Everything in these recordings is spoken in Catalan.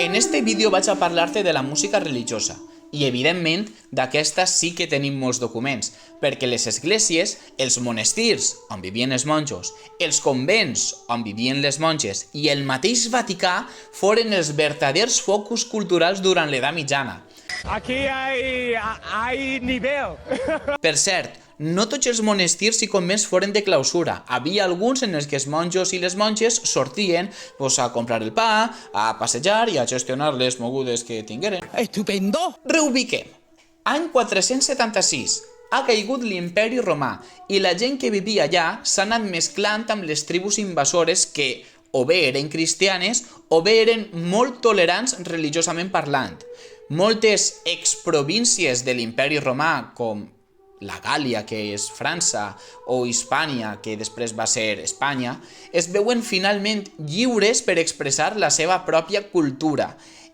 En este vídeo vaig a parlar-te de la música religiosa i, evidentment, d'aquesta sí que tenim molts documents, perquè les esglésies, els monestirs on vivien els monjos, els convents on vivien les monges i el mateix Vaticà foren els verdaders focus culturals durant l'edat mitjana. Aquí hay nivel. Per cert, no tots els monestirs i convents foren de clausura. Havia alguns en els que els monjos i les monges sortien a comprar el pa, a passejar i a gestionar les mogudes que tingueren. ¡Estupendo! Reubiquem. Any 476. Ha caigut l'imperi romà i la gent que vivia allà s'ha anat mesclant amb les tribus invasores que o bé eren cristianes o bé eren molt tolerants religiosament parlant. Moltes exprovíncies de l'imperi romà, com la Gàlia, que és França, o Hispània, que després va ser Espanya, es veuen finalment lliures per expressar la seva pròpia cultura.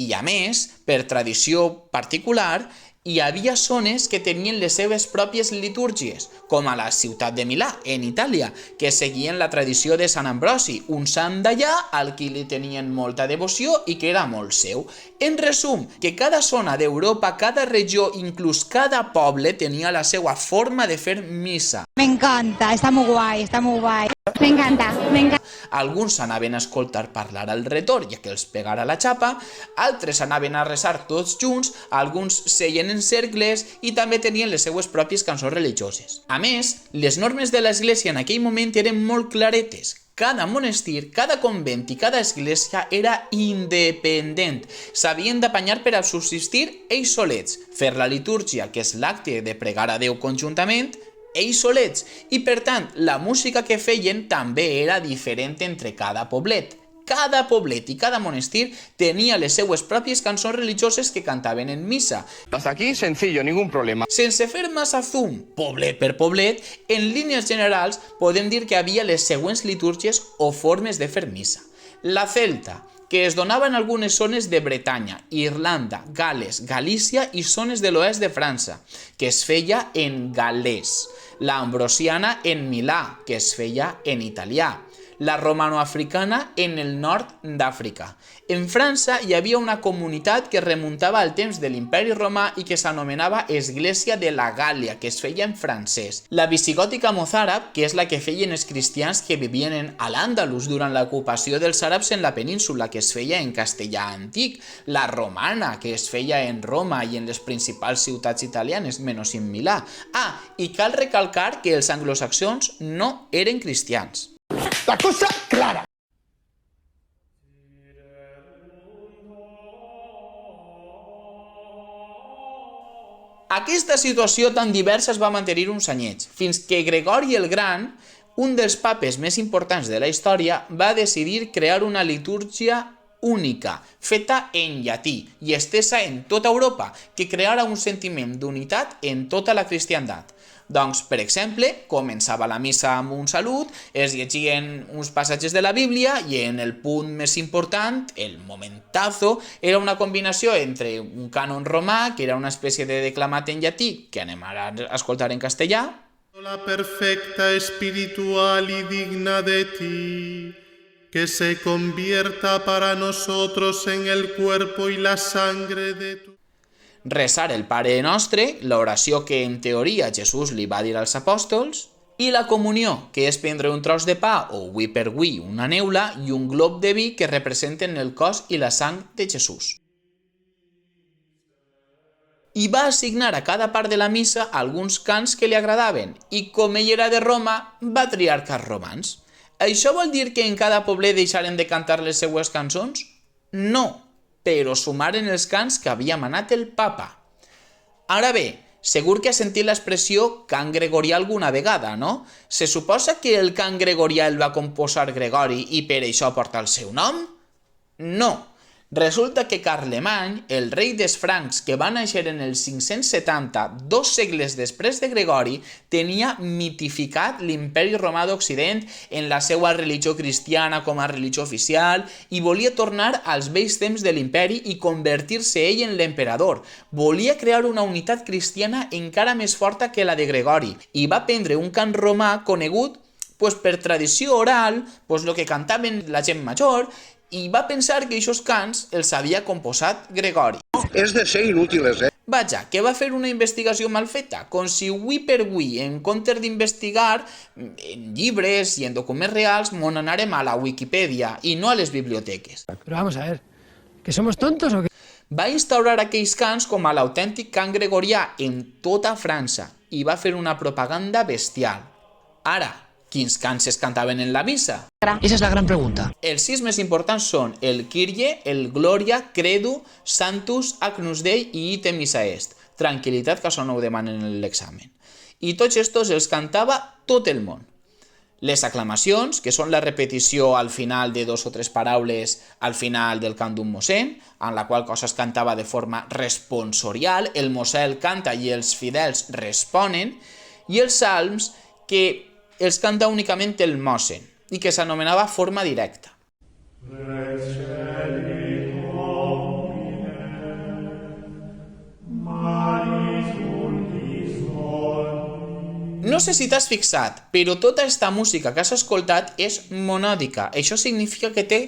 I a més, per tradició particular, hi havia zones que tenien les seves pròpies litúrgies, com a la ciutat de Milà, en Itàlia, que seguien la tradició de Sant Ambrosi, un sant d'allà al qui li tenien molta devoció i que era molt seu. En resum, que cada zona d'Europa, cada regió, inclús cada poble, tenia la seva forma de fer missa. Me encanta, está muy guay, está muy guay. Me encanta, me encanta. Alguns anaven a escoltar parlar al retor, ja que els pegara la xapa, altres anaven a resar tots junts, alguns seien en cercles i també tenien les seues pròpies cançons religioses. A més, les normes de l'església en aquell moment eren molt claretes. Cada monestir, cada convent i cada església era independent. S'havien d'apanyar per a subsistir ells solets, fer la litúrgia, que és l'acte de pregar a Déu conjuntament, ells solets, i per tant la música que feien també era diferent entre cada poblet. Cada poblet i cada monestir tenia les seues pròpies cançons religioses que cantaven en missa. Hasta aquí sencillo, ningún problema. Sense fer massa zoom, poblet per poblet, en línies generals podem dir que havia les següents litúrgies o formes de fer missa. La celta, que es donava en algunes zones de Bretanya, Irlanda, Gales, Galícia i zones de l'oest de França, que es feia en galès. La ambrosiana en Milà, que es feia en italià. La romanoafricana en el nord d'Àfrica. En França hi havia una comunitat que remuntava al temps de l'imperi romà i que s'anomenava Església de la Gàlia, que es feia en francès. La visigòtica mozàrab, que és la que feien els cristians que vivien a l'Àndalus durant l'ocupació dels àrabs en la península, que es feia en castellà antic. La romana, que es feia en Roma i en les principals ciutats italianes, menys en Milà. I cal recalcar que els anglosaxons no eren cristians. La cosa clara. Aquesta situació tan diversa es va mantenir uns anyets, fins que Gregori el Gran, un dels papes més importants de la història, va decidir crear una litúrgia única, feta en llatí i estesa en tota Europa, que creara un sentiment d'unitat en tota la cristiandat. Doncs, per exemple, començava la missa amb un salut, es llegien uns passatges de la Bíblia i en el punt més important, el momentazo, era una combinació entre un cànon romà, que era una espècie de declamat en llatí, que anem ara a escoltar en castellà, la perfecta espiritual y digna de ti, que se convierta para nosotros en el cuerpo y la sangre de tu... Resar el Pare Nostre, l'oració que en teoria Jesús li va dir als apòstols, i la comunió, que és prendre un tros de pa o ull per ull, una neula i un glob de vi que representen el cos i la sang de Jesús. I va assignar a cada part de la missa alguns cants que li agradaven i, com ell era de Roma, va triar cants romans. Això vol dir que en cada poblet deixaren de cantar les seues cançons? No, però sumaren els cants que havia manat el papa. Ara bé, segur que has sentit l'expressió cant gregorià alguna vegada, no? Se suposa que el cant gregorià el va composar Gregori i per això porta el seu nom? No. Resulta que Carlemany, el rei dels francs que va néixer en el 570, 2 segles després de Gregori, tenia mitificat l'imperi romà d'Occident en la seva religió cristiana com a religió oficial i volia tornar als vells temps de l'imperi i convertir-se ell en l'emperador. Volia crear una unitat cristiana encara més forta que la de Gregori i va prendre un cant romà conegut per tradició oral, el que cantaven la gent major, i va pensar que aquests cants els havia composat Gregori. Es de ser inútiles, Vaja, que va fer una investigació mal feta, com si avui per avui, en comptes d'investigar en llibres i en documents reals, mon anàrem a la Wikipedia i no a les biblioteques. Pero vamos a ver, ¿que somos tontos o qué? Va instaurar aquells cants com a l'autèntic cant gregorià en tota França i va fer una propaganda bestial. Ara, quins cants es cantaven en la missa? Esa es la gran pregunta. Els 6 més importants són el Kyrie, el Gloria, Credo, Sanctus, Agnus Dei i Ite Missa Est. Tranquilitat, que això no ho demanen en l'examen. I tots estos els cantava tot el món. Les aclamacions, que són la repetició al final de 2 o 3 paraules al final del cant d'un mossèn, en la qual cosa es cantava de forma responsorial, el mossèn el canta i els fidels responen, i els salms, que els canta únicament el mossèn, i que s'anomenava forma directa. No sé si t'has fixat, però tota aquesta música que has escoltat és monòdica. Això significa que té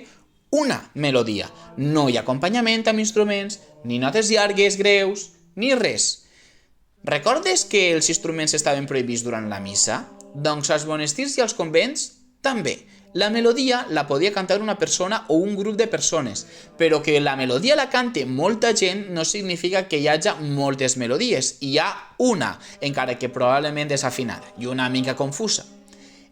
una melodia. No hi ha acompanyament amb instruments, ni notes llargues, greus, ni res. Recordes que els instruments estaven prohibits durant la missa? Doncs als monestirs i als convents també. La melodia la podia cantar una persona o un grup de persones, però que la melodia la cante molta gent no significa que hi hagi moltes melodies. Hi ha una, encara que probablement desafinada i una mica confusa.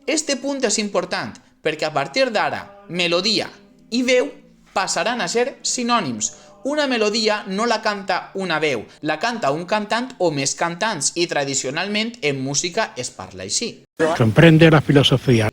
Este punt és important, perquè a partir d'ara, melodia i veu passaran a ser sinònims. Una melodia no la canta una veu, la canta un cantant o més cantants, i tradicionalment en música es parla així. Comprende la filosofía.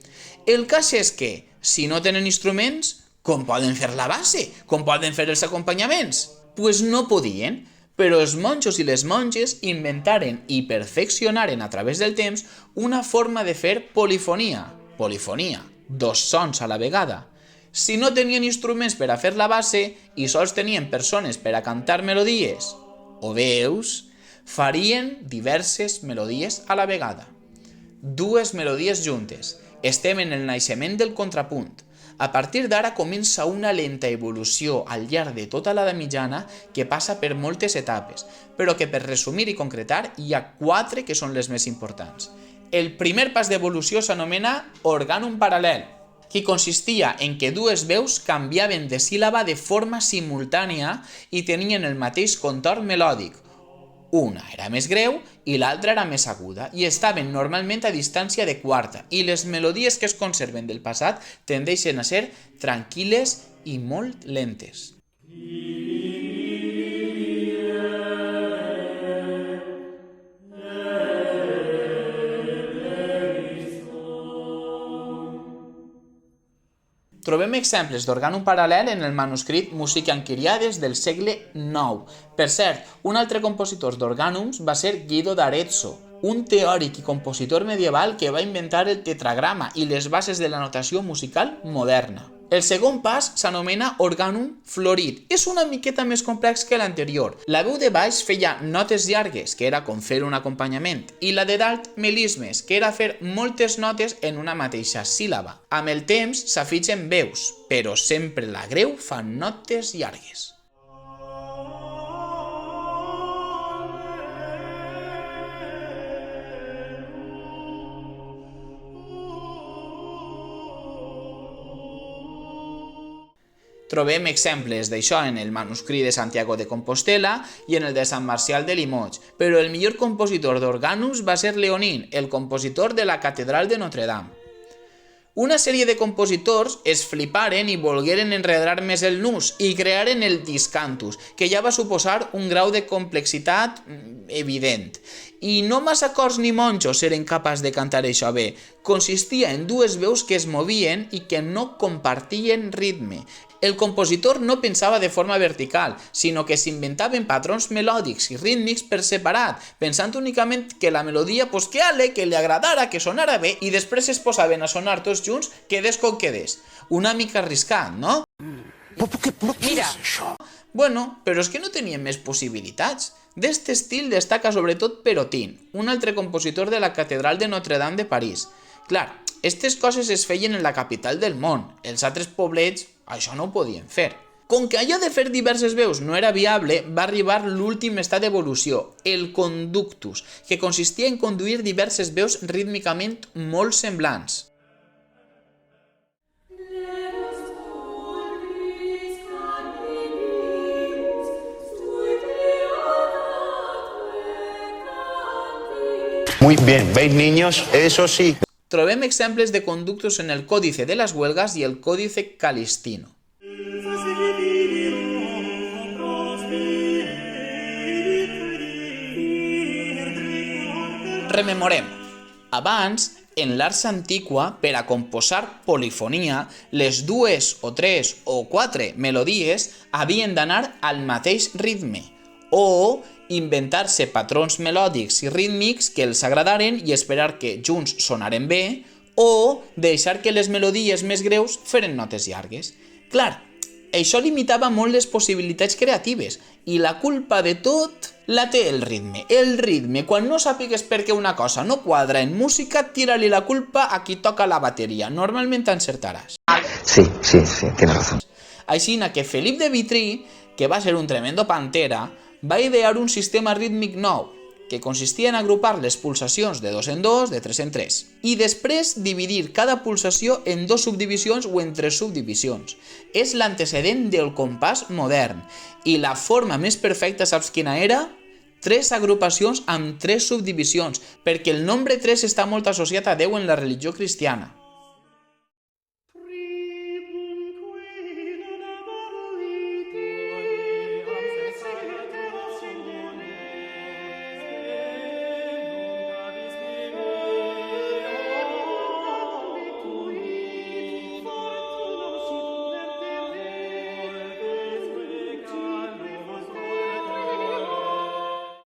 El cas és que, si no tenen instruments, com poden fer la base? Com poden fer els acompanyaments? Pues no podien, però els monjos i les monges inventaren i perfeccionaren a través del temps una forma de fer polifonia. Polifonia, 2 sons a la vegada. Si no tenien instruments per a fer la base i sols tenien persones per a cantar melodies o veus, farien diverses melodies a la vegada. 2 melodies juntes. Estem en el naixement del contrapunt. A partir d'ara comença una lenta evolució al llarg de tota l'edat mitjana que passa per moltes etapes, però que per resumir i concretar hi ha 4 que són les més importants. El primer pas d'evolució s'anomena orgànum paral·lel, que consistia en que 2 veus canviaven de síl·laba de forma simultània i tenien el mateix contorn melòdic. Una era més greu i l'altra era més aguda, i estaven normalment a distància de quarta, i les melodies que es conserven del passat tendeixen a ser tranquil·les i molt lentes. Trobem exemples d'orgànum paral·lel en el manuscrit Musicae Kyriades del segle IX. Per cert, un altre compositor d'orgànums va ser Guido d'Arezzo, un teòric i compositor medieval que va inventar el tetragrama i les bases de la notació musical moderna. El segon pas s'anomena orgànum florit. És una miqueta més complex que l'anterior. La veu de baix feia notes llargues, que era com fer un acompanyament, i la de dalt melismes, que era fer moltes notes en una mateixa síl·laba. Amb el temps s'afitgen veus, però sempre la greu fa notes llargues. Trobem exemples d'això en el manuscrit de Santiago de Compostela i en el de Sant Marcial de Limoges, però el millor compositor d'orgànums va ser Leonín, el compositor de la Catedral de Notre Dame. Una sèrie de compositors es fliparen i volgueren enredar més el nus i crearen el discantus, que ja va suposar un grau de complexitat evident. I no massa cors ni monjos eren capaços de cantar això bé. Consistia en 2 veus que es movien i que no compartien ritme. El compositor no pensava de forma vertical, sinó que s'inventaven patrons melòdics i rítmics per separat, pensant únicament que la melodia que li agradara, que sonara bé, i després es posaven a sonar tots junts, quedés com quedés. Una mica arriscat, no? Mira. Bueno, però és que no tenien més possibilitats. D'este estil destaca sobretot Perotin, un altre compositor de la Catedral de Notre Dame de París. Clar, aquestes coses es feien en la capital del món. Els altres poblets això no ho podien fer. Com que allò de fer diverses veus no era viable, va arribar l'últim estat d'evolució, el conductus, que consistia en conduir diverses veus rítmicament molt semblants. Muy bien, ¿veis, niños? Eso sí. Trobem exemples de conductus en el Códice de las Huelgas i el Códice Calistino. Rememorem. Abans, en l'ars antiqua, per a composar polifonia, les 2 o 3 o 4 melodies havien d'anar al mateix ritme, o inventar-se patrons melòdics i rítmics que els agradaren i esperar que junts sonaren bé, o deixar que les melodies més greus feren notes llargues. Clar, això limitava molt les possibilitats creatives, i la culpa de tot la té el ritme. El ritme, quan no sàpigues per què una cosa no quadra en música, tira-li la culpa a qui toca la bateria. Normalment encertaràs. Sí, tienes razón. Així que Felip de Vitrí, que va ser un tremendo pantera, va idear un sistema rítmic nou, que consistia en agrupar les pulsacions de 2 en 2, de 3 en 3, i després dividir cada pulsació en 2 subdivisions o en 3 subdivisions. És l'antecedent del compàs modern, i la forma més perfecta, saps quina era? 3 agrupacions amb 3 subdivisions, perquè el nombre 3 està molt associat a Déu en la religió cristiana.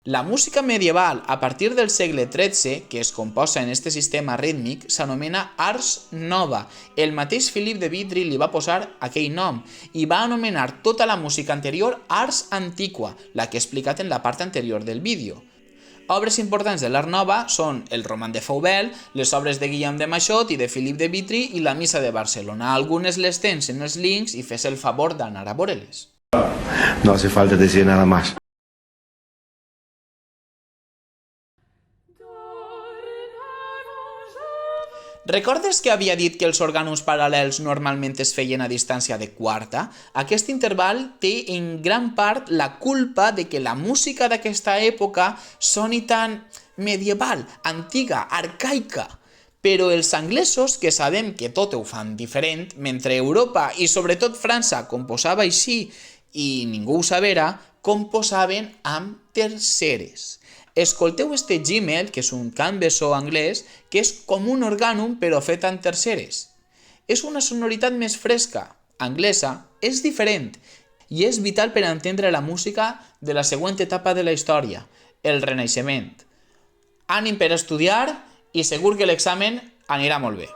La música medieval, a partir del segle XIII, que es composa en este sistema rítmic, s'anomena ars nova. El mateix Felip de Vitry li va posar aquell nom i va anomenar tota la música anterior ars antiqua, la que he explicat en la part anterior del vídeo. Obres importants de l'art nova són el Roman de Fauvel, les obres de Guillaume de Machaut i de Felip de Vitry i la Missa de Barcelona. Algunes les tens en els links i fes el favor d'anar a veure-les. No hace falta decir nada más. Recordes que havia dit que els orgànums paral·lels normalment es feien a distància de quarta? Aquest interval té en gran part la culpa de que la música d'aquesta època soni tan medieval, antiga, arcaica. Però els anglesos, que sabem que tot ho fan diferent, mentre Europa i sobretot França composava així i ningú ho sabera, composaven amb terceres. Escolteu este Gimel, que és un canvesó anglès, que és com un orgànum però fet en terceres. És una sonoritat més fresca, anglesa, és diferent i és vital per entendre la música de la següent etapa de la història, el Renaixement. Ànim per estudiar i segur que l'examen anirà molt bé.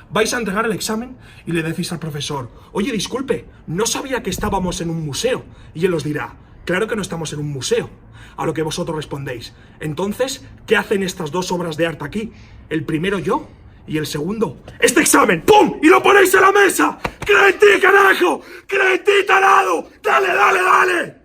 Vais a entregar el examen y le decís al profesor: oye, disculpe, no sabía que estábamos en un museo. Y él os dirá: claro que no estamos en un museo. A lo que vosotros respondéis: entonces, ¿qué hacen estas dos obras de arte aquí? El primero yo y el segundo este examen. ¡Pum! Y lo ponéis en la mesa. ¡Cree en ti, carajo! ¡Cree en ti, tarado! ¡Dale, dale, dale!